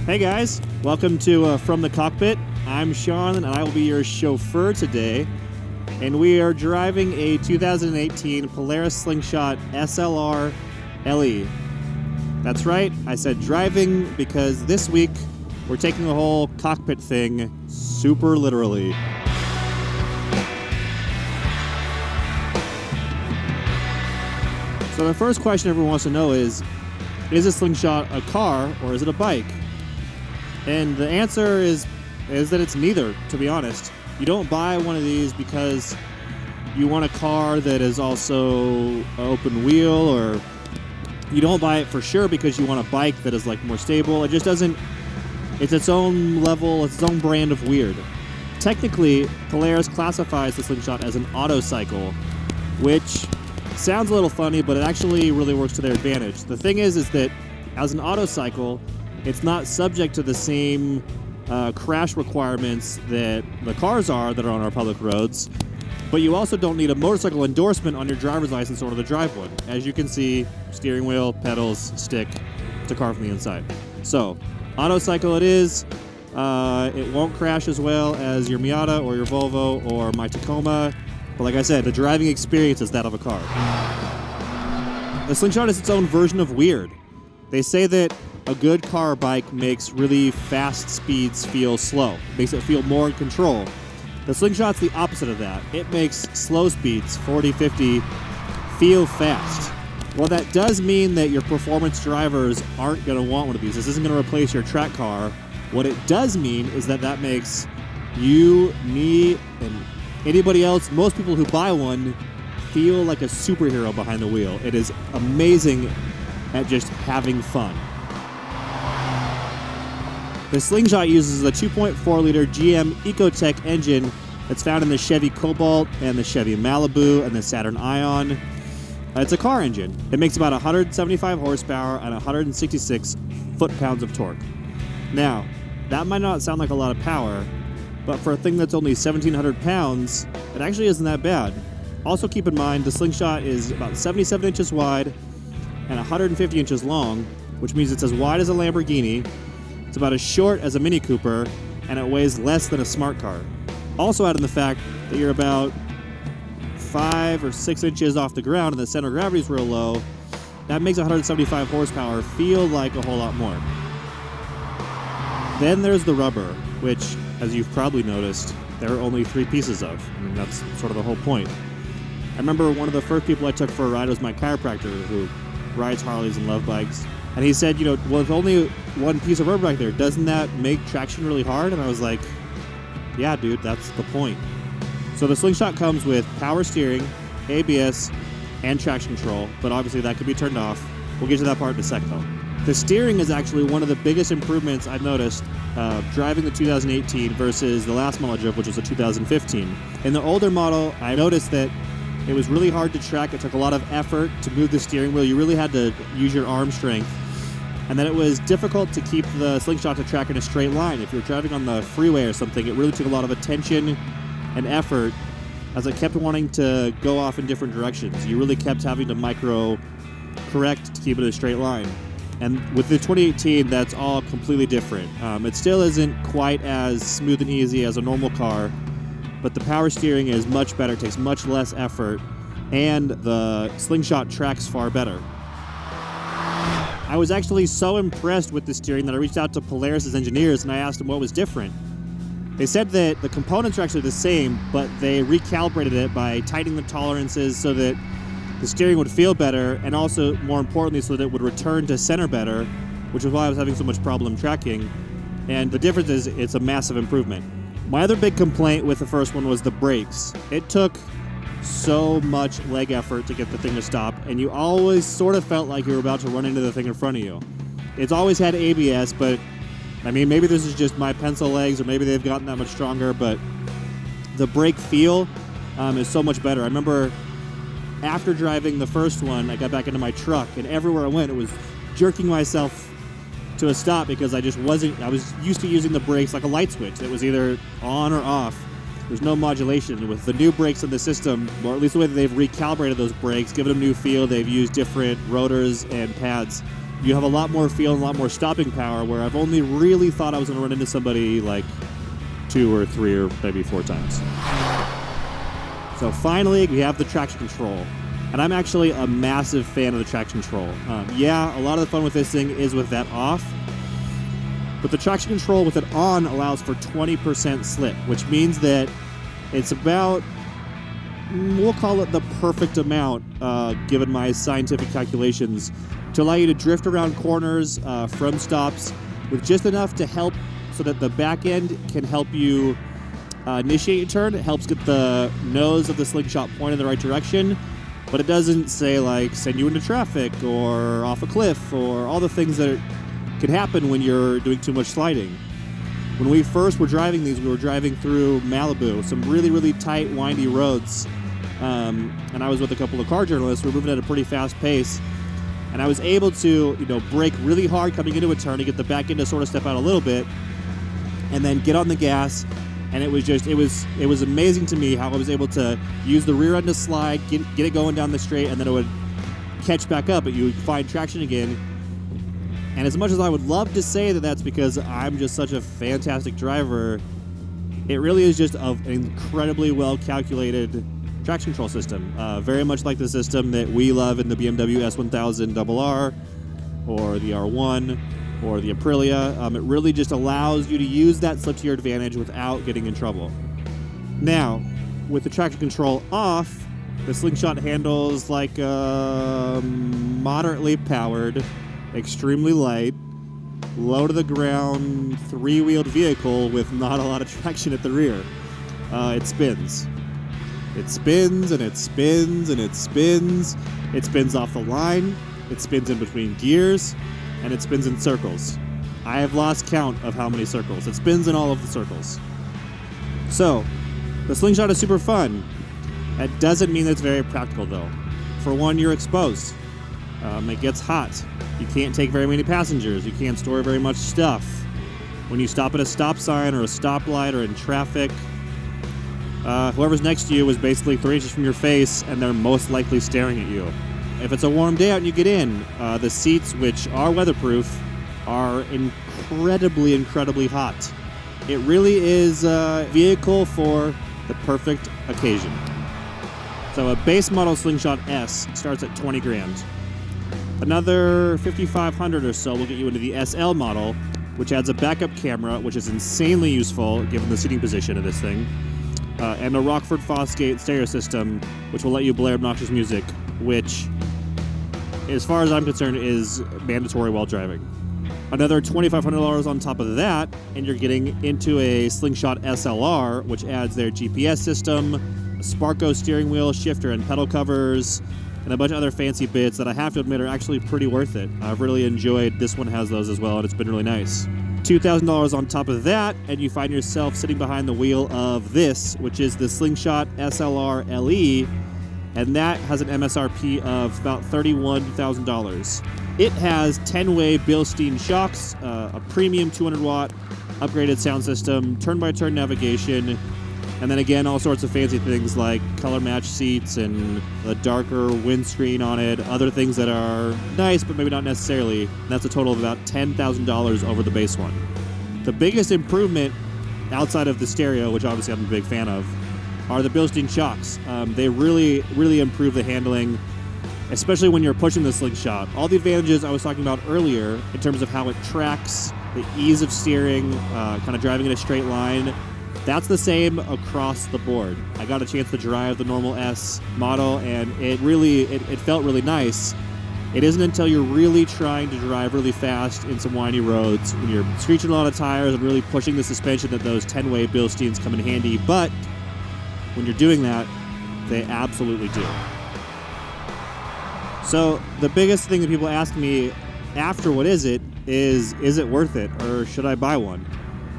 Hey guys, welcome to From the Cockpit. I'm Sean and I will be your chauffeur today. And we are driving a 2018 Polaris Slingshot SLR LE. That's right, I said driving because this week we're taking the whole cockpit thing super literally. So the first question everyone wants to know is a Slingshot a car or is it a bike? And the answer is that it's neither, to be honest. You don't buy one of these because you want a car that is also open wheel, or you don't buy it for sure because you want a bike that is like more stable. It just doesn't, it's its own level, it's its own brand of weird. Technically, Polaris classifies the Slingshot as an autocycle, which sounds a little funny, but it actually really works to their advantage. The thing is that as an autocycle, it's not subject to the same crash requirements that the cars are that are on our public roads, but you also don't need a motorcycle endorsement on your driver's license in order to drive one. As you can see, steering wheel, pedals, stick, it's a car from the inside. So, autocycle it is. It won't crash as well as your Miata or your Volvo or my Tacoma, but like I said, the driving experience is that of a car. The Slingshot is its own version of weird. They say that a good car or bike makes really fast speeds feel slow, makes it feel more in control. The Slingshot's the opposite of that. It makes slow speeds, 40, 50, feel fast. Well, that does mean that your performance drivers aren't going to want one of these. This isn't going to replace your track car. What it does mean is that makes you, me, and anybody else, most people who buy one, feel like a superhero behind the wheel. It is amazing at just having fun. The Slingshot uses a 2.4-liter GM Ecotec engine that's found in the Chevy Cobalt and the Chevy Malibu and the Saturn Ion. It's a car engine. It makes about 175 horsepower and 166 foot-pounds of torque. Now, that might not sound like a lot of power, but for a thing that's only 1,700 pounds, it actually isn't that bad. Also keep in mind, the Slingshot is about 77 inches wide and 150 inches long, which means it's as wide as a Lamborghini. It's about as short as a Mini Cooper, and it weighs less than a smart car. Also add in the fact that you're about 5 or 6 inches off the ground and the center of gravity is real low. That makes 175 horsepower feel like a whole lot more. Then there's the rubber, which, as you've probably noticed, there are only 3 pieces of. I mean, that's sort of the whole point. I remember one of the first people I took for a ride was my chiropractor, who rides Harleys and love bikes. And he said, well, with only one piece of rubber back there, doesn't that make traction really hard? And I was like, yeah, dude, that's the point. So the Slingshot comes with power steering, ABS, and traction control, but obviously that could be turned off. We'll get to that part in a sec, though. The steering is actually one of the biggest improvements I've noticed driving the 2018 versus the last model I drove, which was a 2015. In the older model, I noticed that it was really hard to track. It took a lot of effort to move the steering wheel. You really had to use your arm strength. And then it was difficult to keep the Slingshot to track in a straight line. If you're driving on the freeway or something, it really took a lot of attention and effort as it kept wanting to go off in different directions. You really kept having to micro correct to keep it in a straight line. And with the 2018, that's all completely different. It still isn't quite as smooth and easy as a normal car, but the power steering is much better, takes much less effort, and the Slingshot tracks far better. I was actually so impressed with the steering that I reached out to Polaris' engineers and I asked them what was different. They said that the components are actually the same, but they recalibrated it by tightening the tolerances so that the steering would feel better, and also, more importantly, so that it would return to center better, which is why I was having so much problem tracking. And the difference is it's a massive improvement. My other big complaint with the first one was the brakes. It took so much leg effort to get the thing to stop, and you always sort of felt like you were about to run into the thing in front of you. It's always had ABS, but I mean, maybe this is just my pencil legs, or maybe they've gotten that much stronger, but the brake feel is so much better. I remember after driving the first one, I got back into my truck, and everywhere I went, it was jerking myself to a stop because I was used to using the brakes like a light switch. It was either on or off. There's no modulation. With the new brakes in the system, or at least the way that they've recalibrated those brakes, given them new feel, they've used different rotors and pads. you have a lot more feel and a lot more stopping power, where I've only really thought I was going to run into somebody like 2 or 3 or maybe 4 times. So finally, we have the traction control. And I'm actually a massive fan of the traction control. Yeah, a lot of the fun with this thing is with that off. But the traction control with it on allows for 20% slip, which means that it's about, we'll call it the perfect amount, given my scientific calculations, to allow you to drift around corners from stops with just enough to help so that the back end can help you initiate your turn. It helps get the nose of the Slingshot point in the right direction, but it doesn't say like send you into traffic or off a cliff or all the things that can happen when you're doing too much sliding. When we first were driving these, we were driving through Malibu, some really, really tight, windy roads. And I was with a couple of car journalists. We were moving at a pretty fast pace. And I was able to, brake really hard coming into a turn to get the back end to sort of step out a little bit and then get on the gas. And it was amazing to me how I was able to use the rear end to slide, get it going down the straight, and then it would catch back up, but you would find traction again. And as much as I would love to say that that's because I'm just such a fantastic driver, it really is just an incredibly well-calculated traction control system. Very much like the system that we love in the BMW S1000 RR or the R1 or the Aprilia. It really just allows you to use that slip to your advantage without getting in trouble. Now, with the traction control off, the Slingshot handles like moderately powered, extremely light, low to the ground, 3-wheeled vehicle with not a lot of traction at the rear. It spins. It spins and it spins and it spins. It spins off the line. It spins in between gears. And it spins in circles. I have lost count of how many circles. It spins in all of the circles. So, the Slingshot is super fun. That doesn't mean that it's very practical, though. For one, you're exposed. It gets hot. You can't take very many passengers. You can't store very much stuff. When you stop at a stop sign or a stoplight or in traffic, whoever's next to you is basically 3 inches from your face, and they're most likely staring at you. If it's a warm day out and you get in, the seats, which are weatherproof, are incredibly, incredibly hot. It really is a vehicle for the perfect occasion. So a base model Slingshot S starts at 20 grand. Another 5,500 or so will get you into the SL model, which adds a backup camera, which is insanely useful given the seating position of this thing, and a Rockford Fosgate stereo system, which will let you blare obnoxious music, which, as far as I'm concerned, is mandatory while driving. Another $2,500 on top of that, and you're getting into a Slingshot SLR, which adds their GPS system, a Sparco steering wheel, shifter, and pedal covers, and a bunch of other fancy bits that I have to admit are actually pretty worth it. I've really enjoyed, this one has those as well, and it's been really nice. $2,000 on top of that, and you find yourself sitting behind the wheel of this, which is the Slingshot SLR LE, and that has an MSRP of about $31,000. It has 10-way Bilstein shocks, a premium 200-watt upgraded sound system, turn-by-turn navigation, and then again, all sorts of fancy things like color-matched seats and a darker windscreen on it, other things that are nice, but maybe not necessarily. And that's a total of about $10,000 over the base one. The biggest improvement, outside of the stereo, which obviously I'm a big fan of, are the Bilstein shocks. They really, really improve the handling, especially when you're pushing the Slingshot. All the advantages I was talking about earlier in terms of how it tracks, the ease of steering, kind of driving in a straight line, that's the same across the board. I got a chance to drive the normal S model, and it felt really nice. It isn't until you're really trying to drive really fast in some windy roads, when you're screeching a lot of tires and really pushing the suspension, that those 10-way Bilsteins come in handy. But when you're doing that, they absolutely do. So the biggest thing that people ask me after what is it worth it, or should I buy one?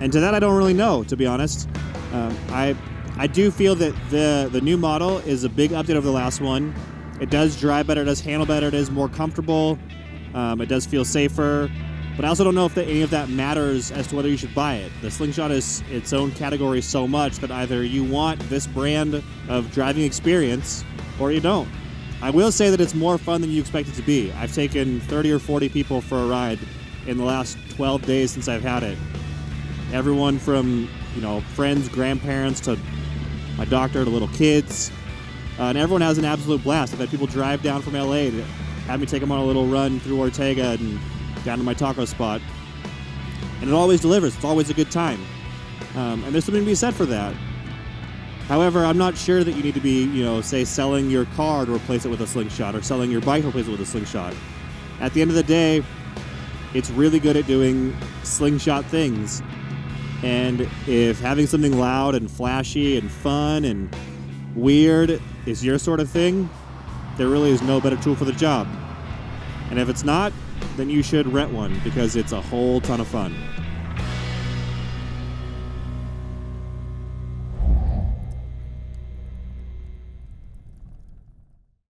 And to that, I don't really know, to be honest. I do feel that the new model is a big update over the last one. It does drive better, it does handle better, it is more comfortable, it does feel safer. But I also don't know if any of that matters as to whether you should buy it. The Slingshot is its own category so much that either you want this brand of driving experience or you don't. I will say that it's more fun than you expect it to be. I've taken 30 or 40 people for a ride in the last 12 days since I've had it. Everyone from, friends, grandparents, to my doctor, to little kids. And everyone has an absolute blast. I've had people drive down from LA to have me take them on a little run through Ortega and down to my taco spot. And it always delivers. It's always a good time. And there's something to be said for that. However, I'm not sure that you need to be, say, selling your car to replace it with a Slingshot, or selling your bike to replace it with a Slingshot. At the end of the day, it's really good at doing Slingshot things. And if having something loud and flashy and fun and weird is your sort of thing, there really is no better tool for the job. And if it's not, then you should rent one, because it's a whole ton of fun.